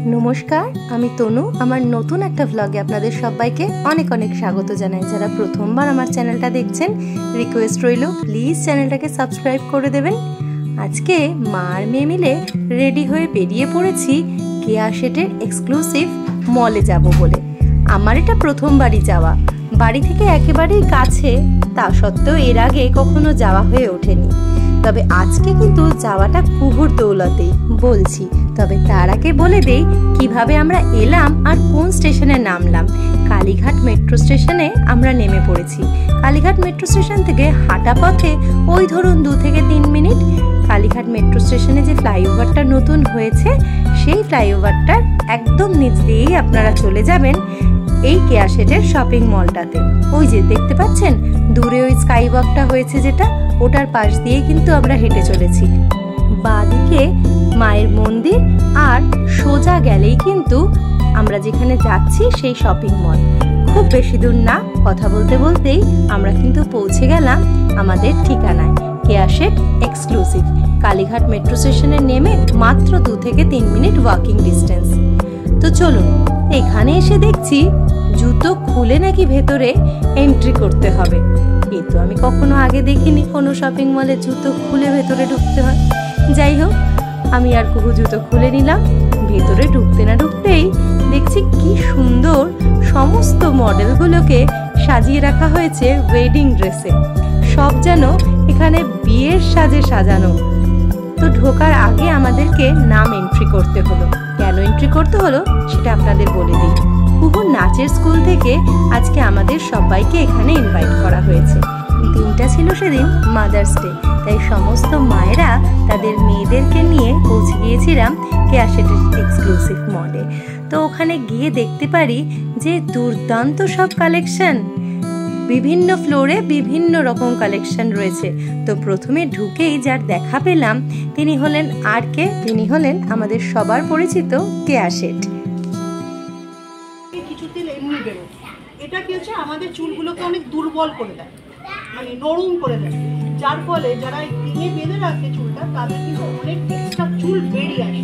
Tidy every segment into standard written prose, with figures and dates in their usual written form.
নমস্কার, আমি তনু। আমার নতুন একটা ভ্লগে আপনাদের সবাইকে অনেক অনেক স্বাগত জানাই। যারা প্রথমবার আমার চ্যানেলটা দেখছেন, রিকোয়েস্ট রইল প্লিজ চ্যানেলটাকে সাবস্ক্রাইব করে দেবেন। আজকে মা আর মেয়ে মিলে রেডি হয়ে বেরিয়ে পড়েছি কেয়া শেটের এক্সক্লুসিভ মলে যাব বলে। আমার এটা প্রথমবারই যাওয়া, বাড়ি থেকে একেবারেই কাছে, তা সত্ত্বেও এর আগে কখনো যাওয়া হয়ে ওঠেনি। তবে আজকে কিন্তু যাওয়াটা কুহুর দৌলতেই বলছি। তবে তার আগে বলে দেই কিভাবে আমরা এলাম আর কোন স্টেশনে নামলাম। কালীঘাট মেট্রো স্টেশনে আমরা নেমে পড়েছি। কালীঘাট মেট্রো স্টেশন থেকে হাঁটা পথে ওই ধরুন 2 থেকে 3 মিনিট। কালীঘাট মেট্রো স্টেশনে যে ফ্লাইওভারটা নতুন হয়েছে, সেই ফ্লাইওভারটার একদম নিচ দিয়েই আপনারা চলে যাবেন এই কেয়া শেটের শপিং মলটাতে। ওই যে দেখতে পাচ্ছেন দূরে ওই স্কাই ওয়াকটা হয়েছে যেটা, ওটার পাশ দিয়ে কিন্তু আমরা হেঁটে চলেছি। বাঁদিকে মায়ের মন্দির, আর সোজা গেলেই কিন্তু আমরা যেখানে যাচ্ছি সেই শপিং মল। খুব বেশি দূর না, কথা বলতে বলতেই আমরা কিন্তু পৌঁছে গেলাম আমাদের ঠিকানায়, কেয়া শেট এক্সক্লুসিভ। কালীঘাট মেট্রো স্টেশনে নেমে মাত্র 2 থেকে 3 মিনিট ওয়াকিং ডিস্টেন্স। তো চলুন, এখানে এসে দেখছি জুতো খুলে নাকি ভেতরে এন্ট্রি করতে হবে। এই তো আমি কখনো আগে দেখিনি কোনো শপিং মলে জুতো খুলে ভেতরে ঢুকতে হয়। যাই হোক, আমি আর কুহু জুতো খুলে নিলাম। ভেতরে ঢুকতে না ঢুকতেই দেখছি কি সুন্দর সমস্ত মডেলগুলোকে সাজিয়ে রাখা হয়েছে ওয়েডিং ড্রেসে। সব যেন এখানে বিয়ের সাজে সাজানো। তো ঢোকার আগে আমাদেরকে নাম এন্ট্রি করতে হলো। কেন এন্ট্রি করতে হলো সেটা আপনাদের বলে দিই। কুহুর নাচের স্কুল থেকে আজকে আমাদের সবাইকে এখানে ইনভাইট করা হয়েছে। দিনটা ছিল সেদিন মাদার্স ডে, তাই সমস্ত মায়েরা তাদের মেয়েদেরকে নিয়ে পৌঁছে গিয়েছিলাম কেয়া শেটের এক্সক্লুসিভ মলে। তো ওখানে গিয়ে দেখতে পারি যে দুর্দান্ত সব কালেকশন, বিভিন্ন ফ্লোরে বিভিন্ন রকম কালেকশন রয়েছে। তো প্রথমে ঢুকেই যার দেখা পেলাম তিনি হলেন আর কে, তিনি হলেন আমাদের সবার পরিচিত কেয়া শেট। কিছুদিন এমনি বেরো, এটা কি হচ্ছে আমাদের চুলগুলোকে অনেক দুর্বল করে দেয়, মানে নরম করে দেয়, যার ফলে যারা পিনে বেঁধে রাখে চুলটা তাদের কিন্তু অনেক এক্সট্রা চুল বেরিয়ে আসে,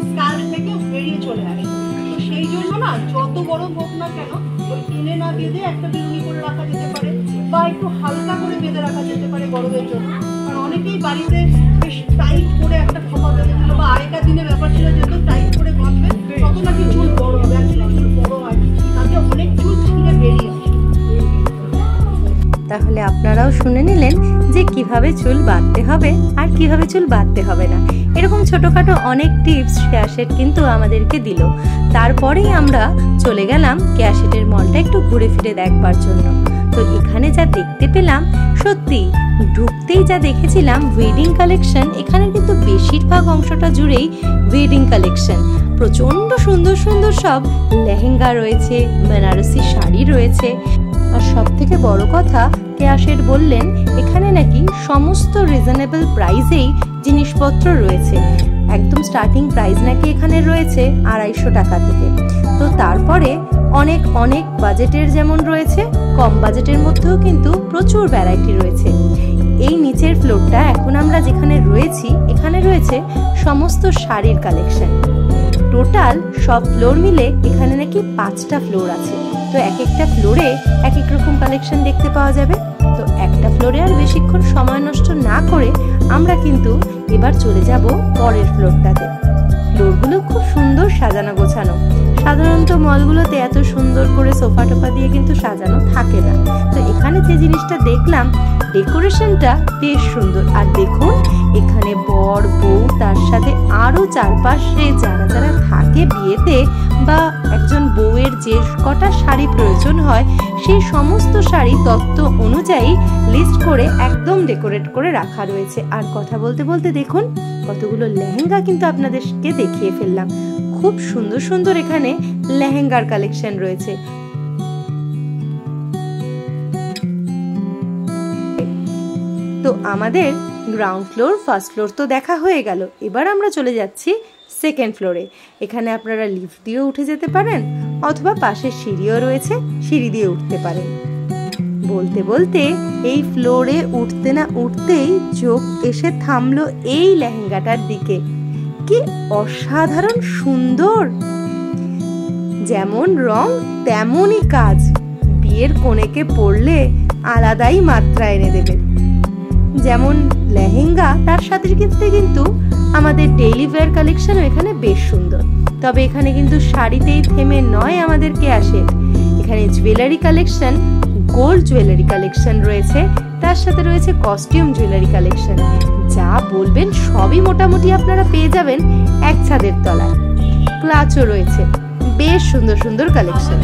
স্ক্যাল্প থেকে বেরিয়ে চলে আসে। তো সেই জন্য না, যত বড় হোক না কেন ওই পিনে না বেঁধে একটা বিনুনি করে রাখা যেতে পারে, বা একটু হালকা করে বেঁধে রাখা যেতে পারে গরমের জন্য। কারণ অনেকেই বাড়িতে বেশ টাইট করে একটা খোপা বেঁধে দিল, বা আগেকার দিনের ব্যাপার ছিল যেহেতু টাইট করে বাঁধবে তত নাকি চুল বড় হবে, অ্যাকচুয়ালি চুল বড় হয়, তাতে অনেক চুল ছিঁড়ে বেরিয়ে আসে। তাহলে আপনারাও শুনে নিলেন যে কিভাবে চুল বাঁধতে হবে আর কিভাবে চুল বাঁধতে হবে না। এরকম ছোটখাটো অনেক টিপস কেয়া শেট কিন্তু আমাদেরকে দিল। তারপরেই আমরা চলে গেলাম কেয়া শেটের মলটা একটু ঘুরে ফিরে দেখবার জন্য। তো এখানে যা দেখতে পেলাম, সত্যি ঢুকতেই যা দেখেছিলাম ওয়েডিং কালেকশন, এখানে কিন্তু বেশিরভাগ অংশটা জুড়েই ওয়েডিং কালেকশন। প্রচন্ড সুন্দর সুন্দর সব লেহেঙ্গা রয়েছে, বেনারসি শাড়ি রয়েছে। আর সব থেকে বড় কথা, কেয়া শেট বললেন এখানে নাকি সমস্ত রিজনেবল প্রাইসেই জিনিসপত্র রয়েছে। একদম স্টার্টিং প্রাইস নাকি এখানে রয়েছে 250 টাকা থেকে। তো তারপরে অনেক অনেক বাজেটের যেমন রয়েছে, কম বাজেটের মধ্যেও কিন্তু প্রচুর ভ্যারাইটি রয়েছে। এই নিচের ফ্লোরটা এখন আমরা যেখানে রয়েছি, এখানে রয়েছে সমস্ত শাড়ির কালেকশন। টোটাল সব ফ্লোর মিলে এখানে নাকি 5টা ফ্লোর আছে। তো এক একটা ফ্লোরে এক এক রকম কালেকশন দেখতে পাওয়া যাবে। তো একটা ফ্লোরে আর বেশিক্ষণ সময় নষ্ট না করে আমরা কিন্তু এবার চলে যাব পরের ফ্লোরটাতে। ফ্লোরগুলো খুব সুন্দর সাজানো গোছানো। সাধারণত মলগুলোতে এত সুন্দর করে সোফা টোফা দিয়ে কিন্তু সাজানো থাকে না। তো এখানে যে জিনিসটা দেখলাম, ডেকোরেশনটা বেশ সুন্দর। আর দেখুন এখানে বর বউ, তার সাথে আরো চারপাশে যারা যারা থাকে বিয়েতে, বা একজন বউয়ের যে কটা শাড়ি প্রয়োজন হয় সেই সমস্ত শাড়ি তত্ত্ব অনুযায়ী লিস্ট করে একদম ডেকোরেট করে রাখা রয়েছে। আর কথা বলতে বলতে দেখুন কতগুলো লেহেঙ্গা কিন্তু আপনাদেরকে দেখিয়ে ফেললাম। খুব সুন্দর সুন্দর এখানে লেহেঙ্গার কালেকশন রয়েছে। তো আমাদের গ্রাউন্ড ফ্লোর, ফার্স্ট ফ্লোর তো দেখা হয়ে গেল। এবার আমরা চলে যাচ্ছি সেকেন্ড ফ্লোরে। এখানে আপনারা লিফট দিয়েও উঠে যেতে পারেন, অথবা পাশে সিঁড়িও রয়েছে, সিঁড়ি দিয়ে উঠতে পারেন। বলতে বলতে এই ফ্লোরে উঠতে না উঠতেই চোখ এসে থামলো এই লেহেঙ্গাটার দিকে। কি অসাধারণ সুন্দর! যেমন রং তেমনই কাজ, বিয়ের কনেকে পরলে আলাদাই মাত্রা এনে দেবে। যেমন লেহেঙ্গা, তার সাথে কিন্তু আমাদের ডেইলি ওয়্যার কালেকশনও এখানে বেশ সুন্দর। তবে এখানে কিন্তু শাড়িতেই থেমে নয় আমাদেরকে আসে, এখানে jewellery collection, gold jewellery collection রয়েছে, তার সাথে রয়েছে কস্টিউম জুয়েলারি কালেকশন। যা বলবেন সবই মোটামুটি আপনারা পেয়ে যাবেন এক ছাদের তলায়। ক্লাচও রয়েছে, বেশ সুন্দর সুন্দর কালেকশন।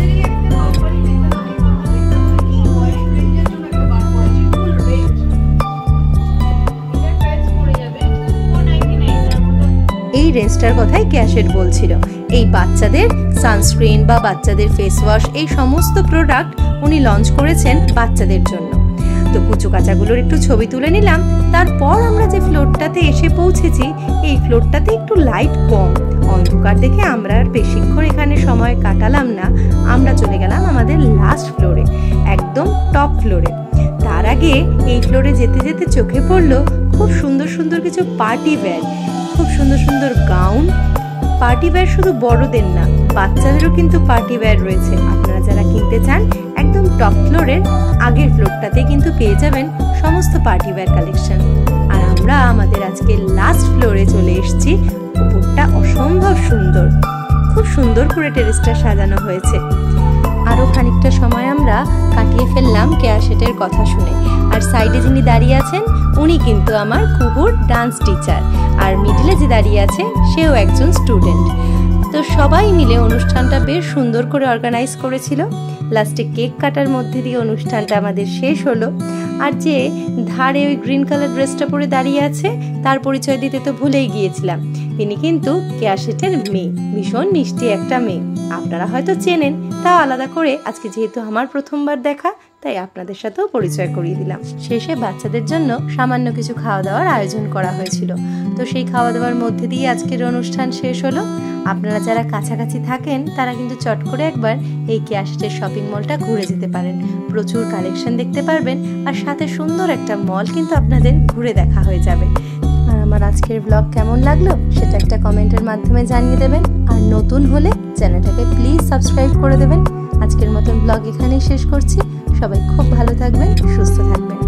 এই রেঞ্জটার কথাই ক্যাশেট বলছিল। এই বাচ্চাদের সানস্ক্রিন বা বাচ্চাদের ফেস ওয়াশ, এই সমস্ত প্রোডাক্ট উনি লঞ্চ করেছেন বাচ্চাদের জন্য। তো কুচো কাচাগুলোর একটু ছবি তুলে নিলাম। তারপর আমরা যে ফ্লোরটাতে এসে পৌঁছেছি, এই ফ্লোরটাতে একটু লাইট কম, অন্ধকার দেখে আমরা আর বেশিক্ষণ এখানে সময় কাটালাম না। আমরা চলে গেলাম আমাদের লাস্ট ফ্লোরে, একদম টপ ফ্লোরে। তার আগে এই ফ্লোরে যেতে যেতে চোখে পড়লো খুব সুন্দর সুন্দর কিছু পার্টি ওয়্যার, খুব সুন্দর সুন্দর গাউন। পার্টি ওয়্যার শুধু বড়দের না, বাচ্চাদেরও কিন্তু পার্টি ওয়্যার রয়েছে। আপনারা যারা কিনতে চান একদম টপ ফ্লোরের আগের ফ্লোরটাতে কিন্তু পেয়ে যাবেন সমস্ত পার্টি ওয়্যার কালেকশন। আর আমরা আমাদের আজকে লাস্ট ফ্লোরে চলে এসেছি। উপরটা অসম্ভব সুন্দর, খুব সুন্দর করে টেরেসটা সাজানো হয়েছে। আরও খানিকটা সময় আমরা কাটিয়ে ফেললাম ক্যাশেটের কথা শুনে। আর সাইডে যিনি দাঁড়িয়ে আছেন উনি কিন্তু আমার কুহুর ডান্স টিচার, আর মিডিলে যে দাঁড়িয়ে আছে সেও একজন স্টুডেন্ট। তো সবাই মিলে অনুষ্ঠানটা বেশ সুন্দর করে অর্গানাইজ করেছিল। লাস্টে কেক কাটার মধ্যে দিয়ে অনুষ্ঠানটা আমাদের শেষ হলো। আর যে ধারে ওই গ্রিন কালার ড্রেসটা পরে দাঁড়িয়ে আছে তার পরিচয় দিতে তো ভুলেই গিয়েছিলাম। তিনি কিন্তু ক্যাশেটের মেয়ে, ভীষণ মিষ্টি একটা মেয়ে। আপনারা হয়তো চেনেন, তাও আলাদা করে আজকে যেহেতু আমার প্রথমবার দেখা, তাই আপনাদের সাথেও পরিচয় করিয়ে দিলাম। শেষে বাচ্চাদের জন্য সামান্য কিছু খাওয়া দাওয়ার আয়োজন করা হয়েছিল। তো সেই খাওয়া দাওয়ার মধ্যে দিয়ে আজকের অনুষ্ঠান শেষ হলো। আপনারা যারা কাছাকাছি থাকেন তারা কিন্তু চট করে একবার এই ক্যাশেটের শপিং মলটা ঘুরে যেতে পারেন। প্রচুর কালেকশন দেখতে পারবেন, আর সাথে সুন্দর একটা মল কিন্তু আপনাদের ঘুরে দেখা হয়ে যাবে। আর আমার আজকের ব্লগ কেমন লাগলো সেটা একটা কমেন্টের মাধ্যমে জানিয়ে দেবেন। আর নতুন হলে চ্যানেলটাকে প্লিজ সাবস্ক্রাইব করে দেবেন। আজকের মতন ব্লগ এখানেই শেষ করছি। সবাই খুব ভালো থাকবেন, সুস্থ থাকবেন।